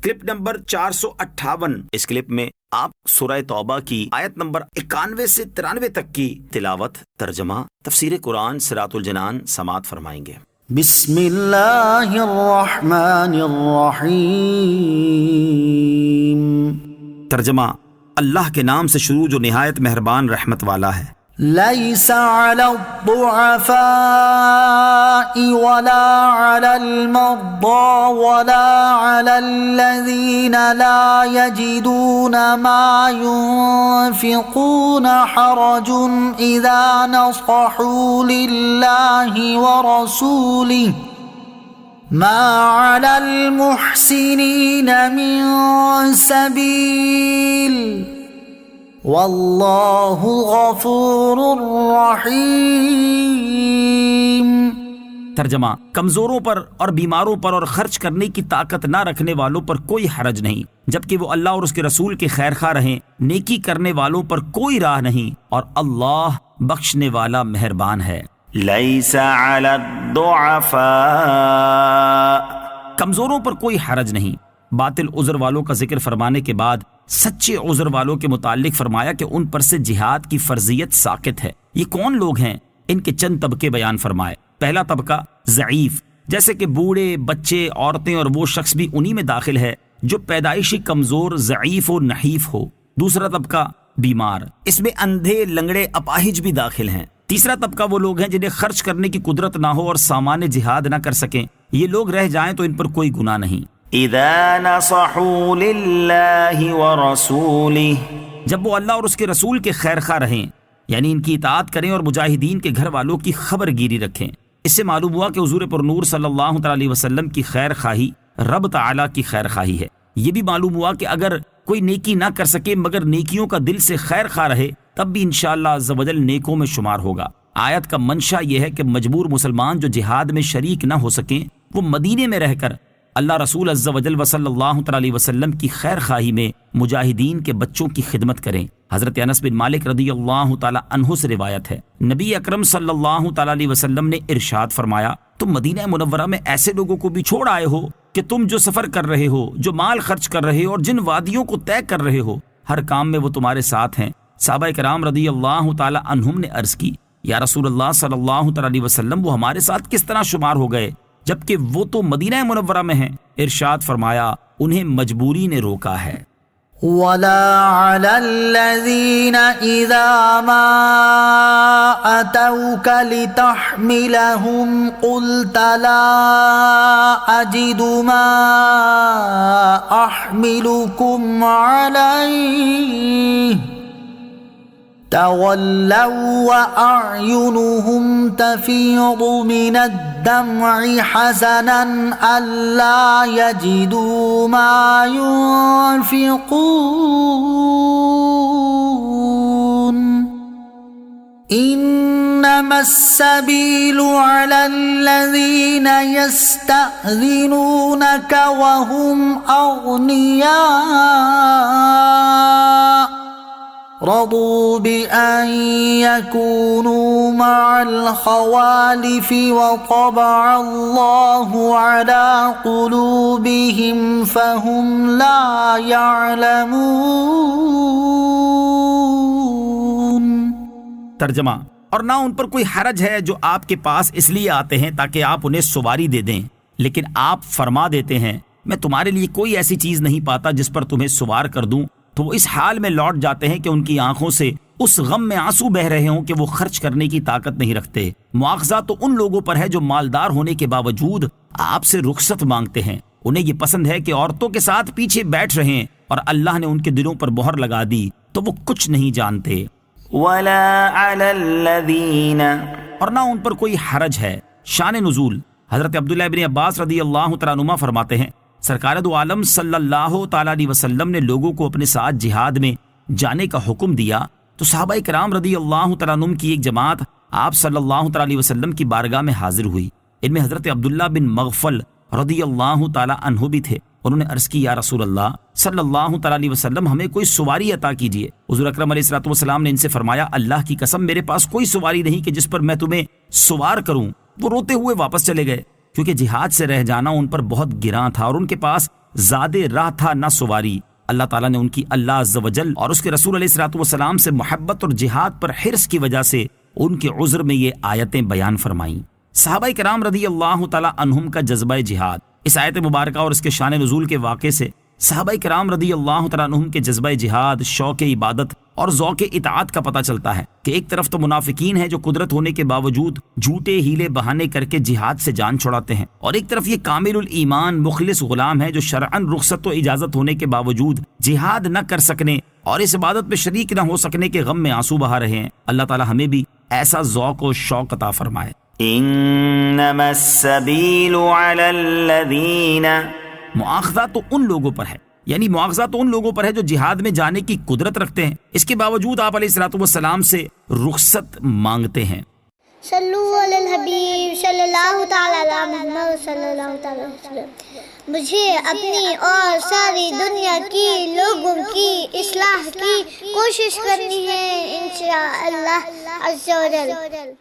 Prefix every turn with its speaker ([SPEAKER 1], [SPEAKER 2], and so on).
[SPEAKER 1] Clip number 458۔ اس clip میں آپ سورہ توبہ کی آیت نمبر 91 سے 93 تک کی تلاوت، ترجمہ، تفسیر قرآن صراط الجنان سماعت فرمائیں گے۔
[SPEAKER 2] بسم اللہ الرحمن الرحیم۔
[SPEAKER 1] ترجمہ، اللہ کے نام سے شروع جو نہایت مہربان رحمت والا ہے۔
[SPEAKER 2] لیس علی الضعفاء ولا علی المرضى ولا علی الذین لا یجدون ما ينفقون حرج اذا نصحوا للہ ورسولہ ما علی المحسنین من سبیل واللہ غفور رحیم۔
[SPEAKER 1] ترجمہ، کمزوروں پر اور بیماروں پر اور خرچ کرنے کی طاقت نہ رکھنے والوں پر کوئی حرج نہیں، جبکہ وہ اللہ اور اس کے رسول کے خیر خواہ رہیں۔ نیکی کرنے والوں پر کوئی راہ نہیں، اور اللہ بخشنے والا مہربان ہے۔
[SPEAKER 3] لیس علی الضعفاء،
[SPEAKER 1] کمزوروں پر کوئی حرج نہیں۔ باطل عذر والوں کا ذکر فرمانے کے بعد سچے عذر والوں کے متعلق فرمایا کہ ان پر سے جہاد کی فرضیت ساقط ہے۔ یہ کون لوگ ہیں؟ ان کے چند طبقے بیان فرمائے۔ پہلا طبقہ ضعیف، جیسے کہ بوڑھے، بچے، عورتیں، اور وہ شخص بھی انہی میں داخل ہے جو پیدائشی کمزور، ضعیف و نحیف ہو۔ دوسرا طبقہ بیمار، اس میں اندھے، لنگڑے، اپاہج بھی داخل ہیں۔ تیسرا طبقہ وہ لوگ ہیں جنہیں خرچ کرنے کی قدرت نہ ہو اور سامان جہاد نہ کر سکیں۔ یہ لوگ رہ جائیں تو ان پر کوئی گناہ نہیں۔
[SPEAKER 3] اذا نصحوا للہ ورسولہ،
[SPEAKER 1] جب وہ اللہ اور اس کے رسول کے خیر خواہ رہیں، یعنی ان کی اطاعت کریں اور مجاہدین کے گھر والوں کی خبر گیری رکھیں۔ اس سے معلوم ہوا کہ حضور پر نور صلی اللہ تعالی علیہ وسلم کی خیر خواہی رب تعالیٰ کی خیر خواہی ہے۔ یہ بھی معلوم ہوا کہ اگر کوئی نیکی نہ کر سکے مگر نیکیوں کا دل سے خیر خواہ رہے، تب بھی انشاءاللہ عز و جل نیکوں میں شمار ہوگا۔ آیت کا منشا یہ ہے کہ مجبور مسلمان جو جہاد میں شریک نہ ہو سکیں، وہ مدینے میں رہ کر اللہ رسول عز و جل صلی اللہ تعالی علیہ وسلم کی خیر خواہی میں مجاہدین کے بچوں کی خدمت کریں۔ حضرت انس بن مالک رضی اللہ تعالی عنہ سے روایت ہے، نبی اکرم صلی اللہ تعالی علیہ وسلم نے ارشاد فرمایا، تم مدینہ منورہ میں ایسے لوگوں کو بھی چھوڑ آئے ہو کہ تم جو سفر کر رہے ہو، جو مال خرچ کر رہے ہو اور جن وادیوں کو طے کر رہے ہو، ہر کام میں وہ تمہارے ساتھ ہیں۔ صحابہ کرام رضی اللہ تعالی عنہم نے عرض کی، یا رسول اللہ صلی اللہ تعالی علیہ وسلم، وہ ہمارے ساتھ کس طرح شمار ہو گئے جبکہ وہ تو مدینہ منورہ میں ہیں؟ ارشاد فرمایا، انہیں مجبوری نے روکا ہے۔
[SPEAKER 2] وَلَا عَلَى الَّذِينَ إِذَا مَا أَتَوْكَ لِتَحْمِلَهُمْ قُلْتَ لَا أَجِدُ مَا أَحْمِلُكُمْ عَلَيْهِ تولوا وأعينهم تفيض من الدمع حزنا ألا يجدوا ما ينفقون إنما السبيل على الذين يستأذنونك وهم أغنياء رضوا بأن يكونوا مع الخوالف وطبع الله على قلوبهم فهم لا يعلمون۔
[SPEAKER 1] ترجمہ، اور نہ ان پر کوئی حرج ہے جو آپ کے پاس اس لیے آتے ہیں تاکہ آپ انہیں سواری دے دیں، لیکن آپ فرما دیتے ہیں، میں تمہارے لیے کوئی ایسی چیز نہیں پاتا جس پر تمہیں سوار کر دوں، تو وہ اس حال میں لوٹ جاتے ہیں کہ ان کی آنکھوں سے اس غم میں آنسو بہ رہے ہوں کہ وہ خرچ کرنے کی طاقت نہیں رکھتے۔ مواخذہ تو ان لوگوں پر ہے جو مالدار ہونے کے باوجود آپ سے رخصت مانگتے ہیں۔ انہیں یہ پسند ہے کہ عورتوں کے ساتھ پیچھے بیٹھ رہیں، اور اللہ نے ان کے دلوں پر مہر لگا دی تو وہ کچھ نہیں جانتے۔
[SPEAKER 3] وَلَا عَلَى الَّذِينَ،
[SPEAKER 1] اور نہ ان پر کوئی حرج ہے۔ شان نزول، حضرت عبداللہ ابن عباس رضی اللہ تعالیٰ عنہما فرماتے ہیں، سرکار دو عالم صلی اللہ تعالیٰ علیہ وسلم نے لوگوں کو اپنے ساتھ جہاد میں جانے کا حکم دیا تو صحابہ کرام رضی اللہ تعالیٰ عنہم کی ایک جماعت آپ صلی اللہ تعالیٰ علیہ وسلم کی بارگاہ میں حاضر ہوئی۔ ان میں حضرت عبداللہ بن مغفل رضی اللہ تعالیٰ عنہ بھی تھے۔ انہوں نے عرض کی، یا رسول اللہ صلی اللہ تعالیٰ علیہ وسلم، ہمیں کوئی سواری عطا کیجیے۔ حضور اکرم علیہ الصلوۃ والسلام نے ان سے فرمایا، اللہ کی قسم میرے پاس کوئی سواری نہیں کہ جس پر میں تمہیں سوار کروں۔ وہ روتے ہوئے واپس چلے گئے کیونکہ جہاد سے رہ جانا ان پر بہت گراں تھا اور ان کے پاس زادے راہ تھا نہ سواری۔ اللہ تعالیٰ نے ان کی اللہ عز و جل اور اس کے رسول علیہ الصلوۃ والسلام سے محبت اور جہاد پر حرص کی وجہ سے ان کے عذر میں یہ آیتیں بیان فرمائیں۔ صحابہ کرام رضی اللہ تعالیٰ عنہم کا جذبہ جہاد، اس آیت مبارکہ اور اس کے شان نزول کے واقعے سے صحابہ کرام رضی اللہ تعالیٰ عنہم کے جذبہ جہاد، شوق عبادت اور ذوق اطاعت کا پتہ چلتا ہے کہ ایک طرف تو منافقین ہیں جو قدرت ہونے کے باوجود جھوٹے ہیلے بہانے کر کے جہاد سے جان چھڑاتے ہیں، اور ایک طرف یہ کامل الایمان مخلص غلام ہے جو شرعاً رخصت و اجازت ہونے کے باوجود جہاد نہ کر سکنے اور اس عبادت میں شریک نہ ہو سکنے کے غم میں آنسو بہا رہے ہیں۔ اللہ تعالیٰ ہمیں بھی ایسا ذوق و شوق عطا فرمائے۔
[SPEAKER 3] انما السبیل علی الذین،
[SPEAKER 1] مؤاخذہ تو ان لوگوں پر ہے، یعنی مؤاخذہ تو ان لوگوں پر ہے جو جہاد میں جانے کی قدرت رکھتے ہیں، اس کے باوجود آپ علیہ الصلوۃ والسلام سے رخصت مانگتے ہیں۔
[SPEAKER 4] صلو علی الحبیب صلی اللہ تعالی علی محمد صلی اللہ تعالی وسلم۔ مجھے اپنی اور ساری دنیا کی لوگوں کی اصلاح کی کوشش کرنی ہے انشاءاللہ عز و جل۔